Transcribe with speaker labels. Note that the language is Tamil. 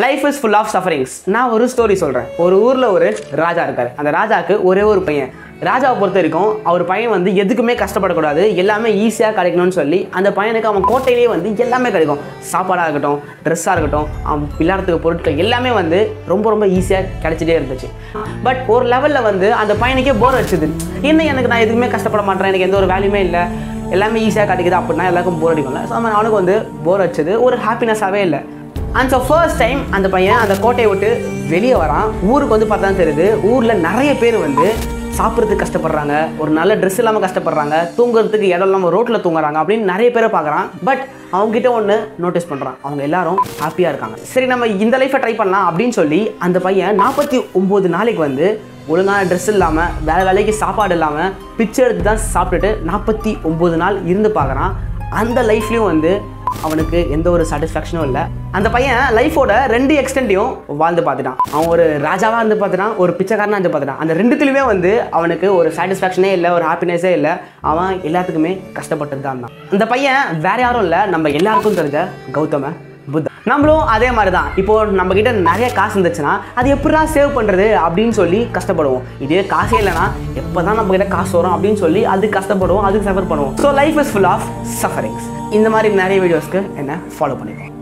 Speaker 1: Life is full of sufferings. நான் ஒரு ஸ்டோரி சொல்கிறேன். ஒரு ஊரில் ஒரு ராஜா இருக்கார். அந்த ராஜாவுக்கு ஒரே ஒரு பையன். ராஜாவை பொறுத்த வரைக்கும் அவர் பையன் வந்து எதுக்குமே கஷ்டப்படக்கூடாது, எல்லாமே ஈஸியாக கிடைக்கணும்னு சொல்லி அந்த பையனுக்கு அவன் கோட்டையிலேயே வந்து எல்லாமே கிடைக்கும். சாப்பாடாக இருக்கட்டும், ட்ரெஸ்ஸாக இருக்கட்டும், அவன் விளையாடுறதுக்கு பொருட்கள் எல்லாமே வந்து ரொம்ப ரொம்ப ஈஸியாக கிடைச்சிட்டே இருந்துச்சு. பட் ஒரு லெவலில் வந்து அந்த பையனுக்கே போர் அடிச்சுது. என்ன எனக்கு நான் எதுவுமே கஷ்டப்பட மாட்டேன், எனக்கு எந்த ஒரு வேல்யூமே இல்லை, எல்லாமே ஈஸியாக கிடைக்குது அப்படின்னா எல்லாருக்கும் போர் அடிக்கும்ல. ஸோ அவனுக்கு வந்து போர் அடிச்சது, ஒரு ஹாப்பினஸாகவே இல்லை. அண்ட் ஸோ ஃபர்ஸ்ட் டைம் அந்த பையன் அந்த கோட்டையை விட்டு வெளியே வரான். ஊருக்கு வந்து பார்த்தா தெரியுது, ஊரில் நிறைய பேர் வந்து சாப்பிட்றதுக்கு கஷ்டப்படுறாங்க, ஒரு நல்ல ட்ரெஸ் இல்லாமல் கஷ்டப்படுறாங்க, தூங்குறதுக்கு இடம் இல்லாமல் ரோட்டில் தூங்குறாங்க அப்படின்னு நிறைய பேரை பார்க்குறான். பட் அவங்ககிட்ட ஒன்று நோட்டீஸ் பண்ணுறான், அவங்க எல்லாரும் ஹாப்பியாக இருக்காங்க. சரி நம்ம இந்த லைஃப்பை ட்ரை பண்ணலாம் அப்படின்னு சொல்லி அந்த பையன் 49 நாளைக்கு வந்து ஒழுங்கான ட்ரெஸ் இல்லாமல், வேலைக்கு சாப்பாடு இல்லாமல், பிச்சை எடுத்து தான் சாப்பிட்டுட்டு 49 நாள் இருந்து பார்க்குறான். அந்த லைஃப்லேயும் வந்து அவனுக்கு எந்த ஒரு சாட்டிஸ்ஃபேக்ஷனும் இல்லை. அந்த பையன் லைஃபோட 2 எக்ஸ்டெண்ட்டையும் வாழ்ந்து பார்த்துட்டான். அவன் ஒரு ராஜாவாக இருந்து பார்த்துட்டான், ஒரு பிச்சைக்காரனாக இருந்து பார்த்துட்டான். அந்த ரெண்டுத்துலையுமே வந்து அவனுக்கு ஒரு சாட்டிஸ்ஃபேக்ஷனே இல்லை, ஒரு ஹாப்பினஸே இல்லை. அவன் எல்லாத்துக்குமே கஷ்டப்பட்டு தான் இருந்தான். அந்த பையன் வேற யாரும் இல்லை, நம்ம எல்லாருக்கும் தெரிஞ்ச கௌதம புத்தா. நம்மளும் அதே மாதிரி தான். இப்போது நம்மக்கிட்ட நிறைய காசு இருந்துச்சுன்னா அது எப்படா சேவ் பண்ணுறது அப்படின்னு சொல்லி கஷ்டப்படுவோம். இதே காசே இல்லைனா எப்போ தான் நம்மக்கிட்ட காசு வரும் அப்படின்னு சொல்லி அதுக்கு கஷ்டப்படுவோம், அதுக்கு சஃபர் பண்ணுவோம். So life is full of sufferings. இந்த மாதிரி நிறைய வீடியோஸ்க்கு என்ன ஃபாலோ பண்ணிப்போம்.